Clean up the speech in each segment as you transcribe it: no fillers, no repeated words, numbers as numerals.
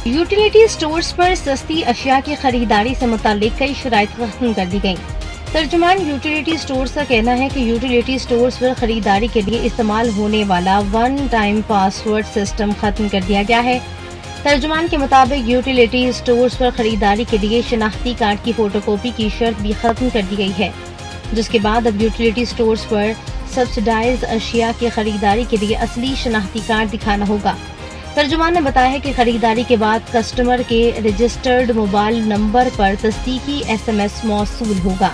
Utility stores पर सस्ती अशिया की खरीदारी से मुताल्लिक कई शराइत खत्म कर दी गयी। तर्जुमान यूटिलिटी स्टोर्स का कहना है कि यूटिलिटी स्टोर्स पर खरीदारी के लिए इस्तेमाल होने वाला वन टाइम पासवर्ड सिस्टम खत्म कर दिया गया है। तर्जुमान के मुताबिक यूटिलिटी स्टोर्स पर खरीदारी के लिए शनाख्ती कार्ड की फोटोकॉपी की शर्त भी खत्म कर दी गई है, जिसके बाद अब यूटिलिटी स्टोर्स पर सब्सिडाइज अशिया की खरीदारी के लिए असली शनाख्ती कार्ड दिखाना होगा। तर्जुमान ने बताया है कि खरीदारी के बाद कस्टमर के रजिस्टर्ड मोबाइल नंबर पर तस्दीकी SMS मौसूल होगा।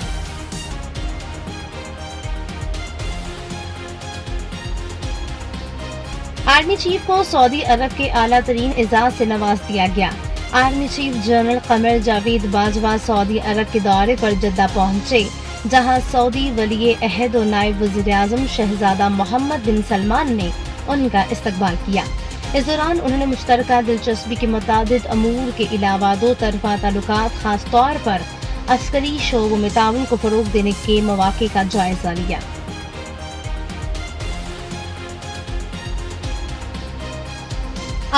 आर्मी चीफ को सऊदी अरब के आला तरीन एजाज से नवाज दिया गया। Army chief general Qamar Javed Bajwa Saudi अरब के दौरे पर जद्दा पहुंचे, जहां सऊदी वली अहद और नायब वज़ीर आज़म शहजादा मोहम्मद बिन सलमान ने उनका इस्तकबाल किया। इस दौरान उन्होंने मुश्तरका दिलचस्पी के मुताबिक अमूर के अलावा दो तरफा ताल्लुकात खास तौर पर अस्करी शोबों में ताउन को फरोग देने के मौके का जायजा लिया।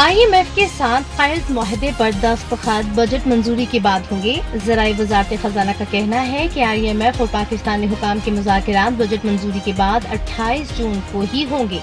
IMF के साथ कर्ज मुआहदे पर दस्तखत बजट मंजूरी के बाद होंगे। ज़राए वज़ारत खजाना का कहना है कि IMF और पाकिस्तानी हुकाम के मुज़ाकरात बजट मंजूरी के बाद 28 जून को ही होंगे,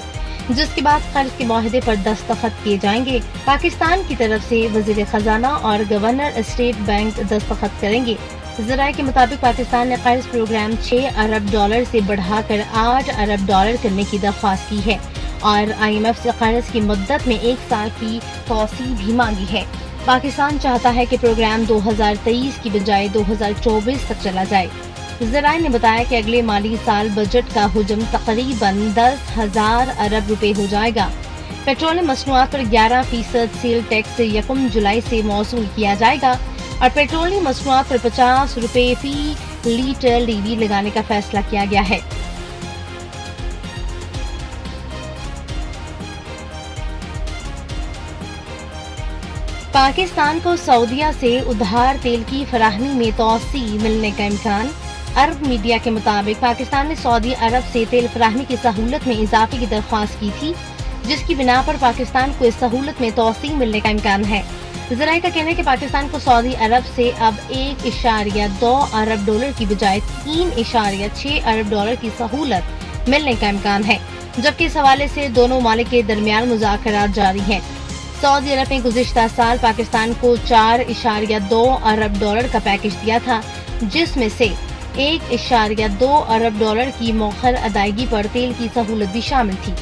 जिसके बाद कर्ज के मुआहदे पर दस्तखत किए जाएंगे। पाकिस्तान की तरफ से वज़ीर खजाना और गवर्नर स्टेट बैंक दस्तखत करेंगे। ज़राए के मुताबिक पाकिस्तान ने कर्ज प्रोग्राम $6 अरब से बढ़ाकर $8 अरब करने की दरख्वास्त की है और IMF से कर्ज की मुद्दत में 1 साल की तौसी भी मांगी है। पाकिस्तान चाहता है कि प्रोग्राम 2023 की बजाय 2024 तक चला जाए। ज़राए ने बताया कि अगले माली साल बजट का हुजम तकरीबन 10,000 अरब रुपए हो जाएगा। पेट्रोलियम मसनूआत पर 11% सेल टैक्स 1 जुलाई से मौसूल किया जाएगा और पेट्रोलियम मसनूआत पर 50 रुपए फी लीटर लीवी लगाने का फैसला किया गया है। पाकिस्तान को सऊदीया से उधार तेल की फराहमी में तौसी मिलने का इम्कान। अरब मीडिया के मुताबिक पाकिस्तान ने सऊदी अरब से तेल फराहमी की सहूलत में इजाफे की दरख्वास्त की थी, जिसकी बिना पर पाकिस्तान को इस सहूलत में तौसी मिलने का इम्कान है। ज़राए का कहना है कि पाकिस्तान को सऊदी अरब से अब $1.2 अरब की बजाय $3.6 अरब की सहूलत मिलने का इम्कान है, जबकि इस हवाले से दोनों मालिक के दरमियान मुज़ाकरात जारी हैं। सऊदी अरब ने गुज़िश्ता साल पाकिस्तान को $4.2 अरब का पैकेज दिया था, जिसमें से $1.2 अरब की मौखर अदायगी पर तेल की सहूलत भी शामिल थी।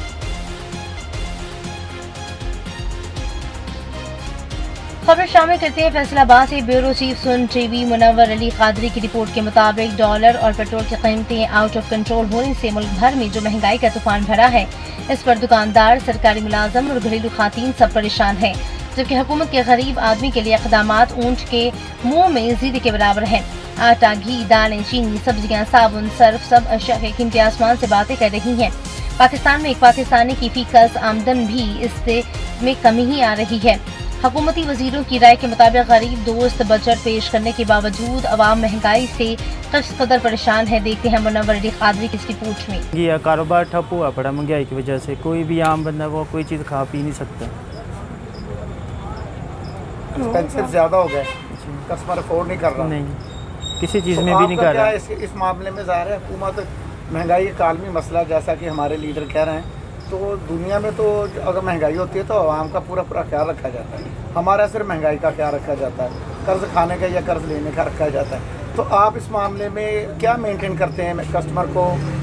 खबर शामिल करते हैं फैसलाबाद से। ब्यूरो चीफ सुन टीवी मुनव्वर अली कादरी की रिपोर्ट के मुताबिक डॉलर और पेट्रोल की कीमतें आउट ऑफ कंट्रोल होने से मुल्क भर में जो महंगाई का तूफान भरा है, इस पर दुकानदार, सरकारी मुलाजम और घरेलू खातीन सब परेशान हैं, जबकि हुकूमत के गरीब आदमी के लिए इक़दामात ऊंट के मुंह में ज़ीरे के बराबर है। आटा, घी, दालें, चीनी, सब्जियां, साबुन, सर्फ सब अशिया की कीमतें आसमान से बातें कर रही हैं। पाकिस्तान में एक पाकिस्तानी की फीकस आमदन भी इससे में कमी ही आ रही है। हुकूमती वजीरों की राय के मुताबिक गरीब दोस्त बजट पेश करने के बावजूद अवाम महंगाई से किस कदर परेशान है, देखते हैं मुनव्वर अली कादरी की इस रिपोर्ट में। ये कारोबार ठप हुआ पड़ा महंगाई की वजह से, कोई भी आम बंदा वो कोई चीज़ खा पी नहीं सकता। एक्सपेंसिव ज़्यादा हो गए, कस्टमर अफोर्ड नहीं कर रहा, नहीं किसी चीज़ में भी नहीं कर रहा। इस मामले में ज़ाहिर है हुकूमत महंगाई एक आलमी मसला, जैसा कि हमारे लीडर कह रहे हैं, तो दुनिया में तो अगर महंगाई होती है तो आवाम का पूरा ख्याल रखा जाता है। हमारा सिर्फ महंगाई का ख्याल रखा जाता है, कर्ज खाने का या कर्ज लेने का रखा जाता है। तो आप इस मामले में क्या मेंटेन करते हैं कस्टमर को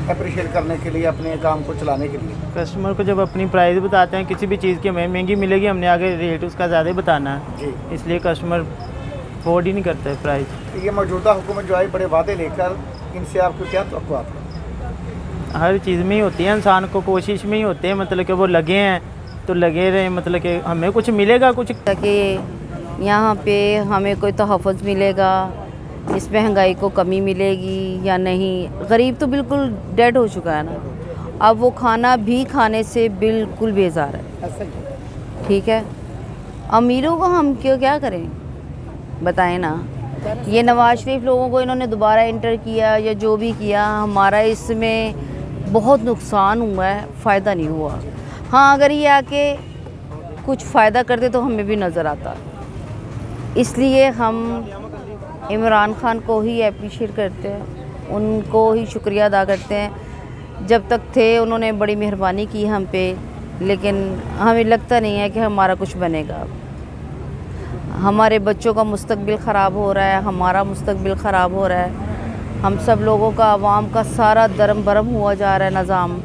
अप्रिशिएट करने के लिए, अपने काम को चलाने के लिए? कस्टमर को जब अपनी प्राइस बताते हैं किसी भी चीज़ की, हमें महंगी मिलेगी, हमने आगे रेट उसका ज़्यादा ही बताना है जी, इसलिए कस्टमर अफोर्ड ही नहीं करता है प्राइस। ये मौजूदा हुकूमत जो है बड़े वादे लेकर, इनसे आपको क्या तवक्कुआत है? हर चीज़ में ही होती है, इंसान को कोशिश में ही होते हैं, मतलब कि वो लगे हैं तो लगे रहे, मतलब कि हमें कुछ मिलेगा, कुछ कि यहाँ पे हमें कोई तहफ़्फ़ुज़ मिलेगा, इस महंगाई को कमी मिलेगी या नहीं। गरीब तो बिल्कुल डेड हो चुका है ना, अब वो खाना भी खाने से बिल्कुल बेजार है। ठीक है, अमीरों को हम क्यों क्या करें बताएं ना। ये नवाज शरीफ लोगों को इन्होंने दोबारा इंटर किया या जो भी किया, हमारा इसमें बहुत नुकसान हुआ है, फ़ायदा नहीं हुआ। हाँ, अगर ये आके कुछ फ़ायदा करते तो हमें भी नज़र आता। इसलिए हम इमरान खान को ही अप्रिशिएट करते हैं, उनको ही शुक्रिया अदा करते हैं। जब तक थे उन्होंने बड़ी मेहरबानी की हम पे, लेकिन हमें लगता नहीं है कि हमारा कुछ बनेगा। हमारे बच्चों का मुस्तकबिल ख़राब हो रहा है, हमारा मुस्तकबिल ख़राब हो रहा है। हम सब लोगों का, आवाम का सारा दरम बरम हुआ जा रहा है निज़ाम,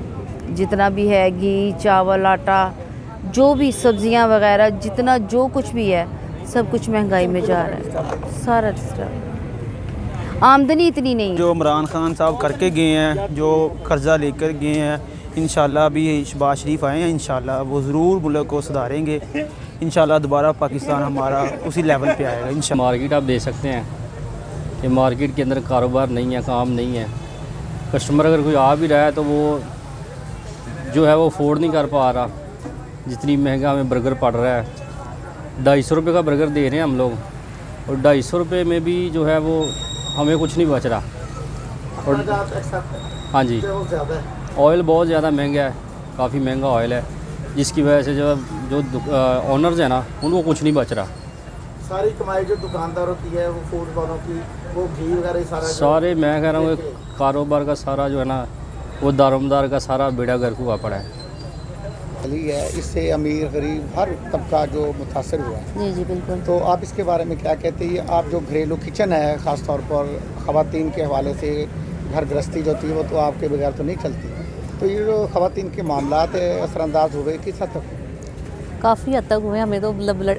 जितना भी है घी, चावल, आटा, जो भी सब्ज़ियां वगैरह, जितना जो कुछ भी है सब कुछ महंगाई में जा रहा है, सारा डिस्टर्ब। आमदनी इतनी नहीं है। जो इमरान खान साहब करके गए हैं, जो कर्ज़ा लेकर गए हैं, इंशाल्लाह अभी शहबाज शरीफ आए हैं, इंशाल्लाह वो ज़रूर मुल्क को सुधारेंगे। इंशाल्लाह दोबारा पाकिस्तान हमारा उसी लेवल पे आएगा इंशाल्लाह। मार्केट आप देख सकते हैं कि मार्केट के अंदर कारोबार नहीं है, काम नहीं है। कस्टमर अगर कोई आ भी रहा है तो वो जो है वो अफोर्ड नहीं कर पा रहा, जितनी महंगा हमें बर्गर पड़ रहा है। 250 रुपये का बर्गर दे रहे हैं हम लोग, और 250 रुपये में भी जो है वो हमें कुछ नहीं बच रहा। और हाँ जी, ऑयल बहुत ज़्यादा महंगा है, काफ़ी महंगा ऑयल है, जिसकी वजह से जो ऑनर्स हैं ना, उनको कुछ नहीं बच रहा। सारी कमाई जो दुकानदारों की है, वो फूड वालों की, वो घी वगैरह सारे मैं कह रहा हूँ कारोबार का सारा जो है ना, वो दारोमदार का सारा बेड़ा गर्क हुआ पड़ा है। है, इससे अमीर गरीब हर तबका जो मुतासर हुआ है। जी जी बिल्कुल। तो आप इसके बारे में क्या कहते हैं? आप जो घरेलू किचन है, ख़ास तौर पर ख़वातीन के हवाले से घर गृहस्थी जो थी वो तो आपके बगैर तो नहीं चलती, तो ये जो ख़वातीन के मामलात असरअंदाज हुए किस हद तक? काफ़ी हद तक हुए। हमें तो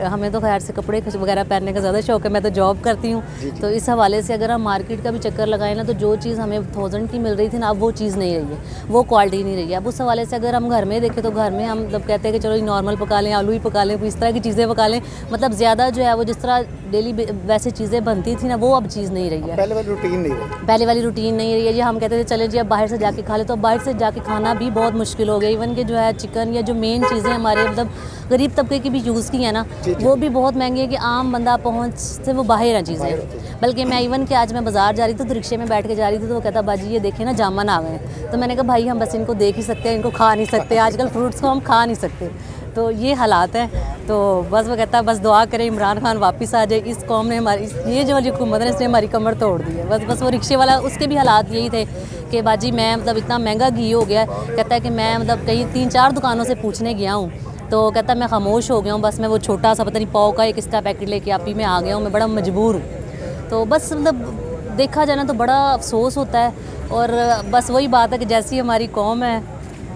हमें तो खैर से कपड़े वगैरह पहनने का ज़्यादा शौक है, मैं तो जॉब करती हूँ, तो इस हवाले से अगर हम मार्केट का भी चक्कर लगाएं ना, तो जो चीज़ हमें 1000 की मिल रही थी ना, अब वो चीज़ नहीं रही है, वो क्वालिटी नहीं रही है। अब उस हवाले से अगर हम घर में देखें तो घर में हम मतलब कहते हैं कि चलो नॉर्मल पका लें, आलू ही पका लें, इस तरह की चीज़ें पका लें, मतलब ज़्यादा जो है वो जिस तरह डेली वैसे चीज़ें बनती थी ना, वो अब चीज़ नहीं रही है। पहले वाली रूटीन नहीं रही, पहले वाली रूटीन नहीं रही है। जी हम कहते थे चले जी अब बाहर से जाके खा ले, तो अब बाहर से जाके खाना भी बहुत मुश्किल हो गया। इवन कि जो है चिकन या जो मेन चीज़ें हमारे मतलब गरीब तबके की भी यूज़ की है ना, वो भी बहुत महंगी है कि आम बंदा पहुँच से वो बाहर हैं चीज़ें। बल्कि मैं इवन कि आज मैं बाज़ार जा रही थी तो रिक्शे में बैठ के जा रही थी, तो वो कहता बाजी ये देखे ना जामन आ गए, तो मैंने कहा भाई हम बस इनको देख ही सकते हैं, इनको खा नहीं सकते, आजकल फ्रूट्स को हम खा नहीं सकते, तो ये हालात हैं। तो बस वो कहता है बस दुआ करें इमरान खान वापस आ जाए, इस कौम ने हमारी ये जो वाली हुकूमत है इसने हमारी कमर तोड़ दी है। बस वो रिक्शे वाला, उसके भी हालात यही थे कि बाजी मैं मतलब इतना महंगा घी हो गया, कहता है कि मैं मतलब कहीं 3-4 दुकानों से पूछने गया हूँ, तो कहता मैं खामोश हो गया हूँ, बस मैं वो छोटा सा पता नहीं पाव का एक इसका पैकेट लेके आप ही में आ गया हूँ, मैं बड़ा मजबूर हूँ। तो बस मतलब देखा जाए ना तो बड़ा अफसोस होता है। और बस वही बात है कि जैसी हमारी कौम है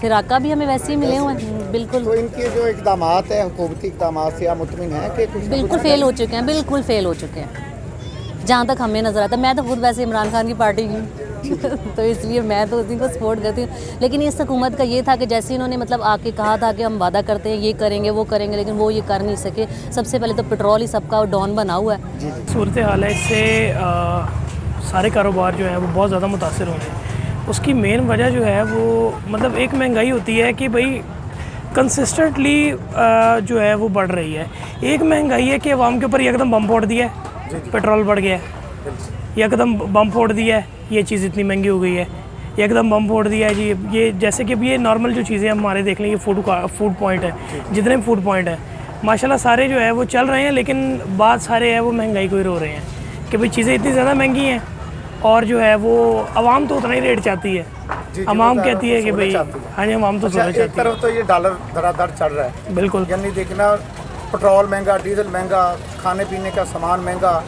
फिर आका भी हमें वैसे ही मिले हुए हैं। बिल्कुल। तो इनके जो इक़दामात है, हुकूमती इक़दामात से आप मुतमिन हैं कि कुछ बिल्कुल फेल हो चुके हैं, बिल्कुल फेल हो चुके हैं जहाँ तक हमें नज़र आता है। मैं तो खुद वैसे इमरान खान की पार्टी की हूँ तो इसलिए मैं तो उसी को सपोर्ट करती हूँ। लेकिन इस हुकूमत का ये था कि जैसे इन्होंने मतलब आके कहा था कि हम वादा करते हैं ये करेंगे वो करेंगे, लेकिन वो ये कर नहीं सके। सबसे पहले तो पेट्रोल ही सबका डाउन बना हुआ है। सूरत हाल है, इससे सारे कारोबार जो है वो बहुत ज़्यादा मुतासर होंगे। उसकी मेन वजह जो है वो मतलब एक महंगाई होती है कि भाई कंसिस्टेंटली जो है वो बढ़ रही है। एक महंगाई है कि अवाम के ऊपर एकदम बम फोड़ दिया है, पेट्रोल बढ़ गया है, एकदम बम फोड़ दिया है, ये चीज़ इतनी महंगी हो गई है, एकदम बम फोड़ दिया है जी। ये जैसे कि अब ये नॉर्मल जो चीज़ें हमारे देख लें, ये फूड पॉइंट है, जितने फूड पॉइंट है माशाल्लाह सारे जो है वो चल रहे हैं, लेकिन बात सारे है वो महंगाई को ही रो रहे हैं कि भाई चीज़ें इतनी ज़्यादा महंगी हैं और जो है वो आवाम तो उतना ही रेट चाहती है। आवाम कहती है कि भाई हाँ जी आवाम तो सोना चाहती है। एक तरफ तो ये डॉलर धड़ाधड़ चढ़ रहा है, बिल्कुल, यानी देखना पेट्रोल महंगा, डीजल महंगा, खाने पीने का सामान महंगा,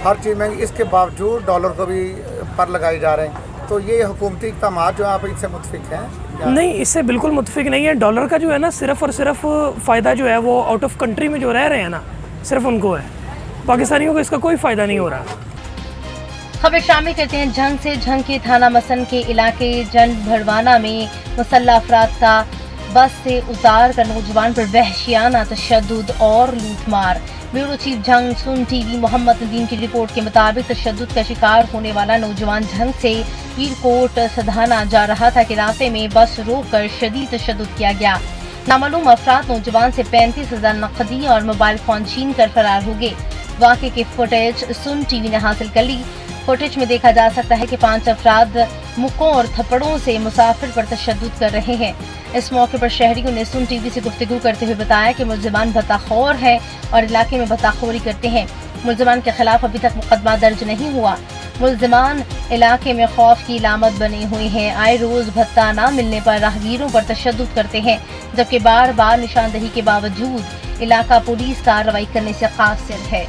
हर चीज़ महंगी, इसके बावजूद डॉलर को भी पर लगाए जा रहे हैं। तो ये हुकूमती इक़दामात जो आप इनसे मुतफिक हैं? नहीं, इससे बिल्कुल मुतफिक नहीं है। डॉलर का जो है ना सिर्फ़ और सिर्फ फ़ायदा जो है वो आउट ऑफ कंट्री में जो रह रहे हैं ना, सिर्फ उनको है, पाकिस्तानियों को इसका कोई फ़ायदा नहीं हो रहा। खबर शामिल करते हैं झंग से। झंग के थाना मसन के इलाके जन भरवाना में मुसल्लह अफराद का बस से उतार कर नौजवान पर वहशियाना तशद्दुद और लूटमार। ब्यूरो चीफ झंग सुन टीवी मोहम्मद नदीम की रिपोर्ट के मुताबिक तशद्दुद का शिकार होने वाला नौजवान झंग से पीरकोट सधाना जा रहा था कि रास्ते में बस रोककर शदीद तशद्दुद किया गया। नामालूम अफराद नौजवान से 35,000 नकदी और मोबाइल फोन छीन कर फरार हो गए। वाक़े की फुटेज सुन टीवी ने हासिल कर ली। फुटेज में देखा जा सकता है कि 5 अफराद मुक्कों और थप्पड़ों से मुसाफिर पर तशद्दुद कर रहे हैं। इस मौके पर शहरियों ने सुन टीवी से गुफ्तगू करते हुए बताया कि मुलजिमान भत्ताखोर हैं और इलाके में भत्ताखोरी करते हैं। मुलजमान के खिलाफ अभी तक मुकदमा दर्ज नहीं हुआ। मुलजमान इलाके में खौफ की इलामत बने हुए हैं। आए रोज भत्ता न मिलने पर राहगीरों पर तशद्दुद करते हैं, जबकि बार बार निशानदही के बावजूद इलाका पुलिस कार्रवाई करने से कासिर है।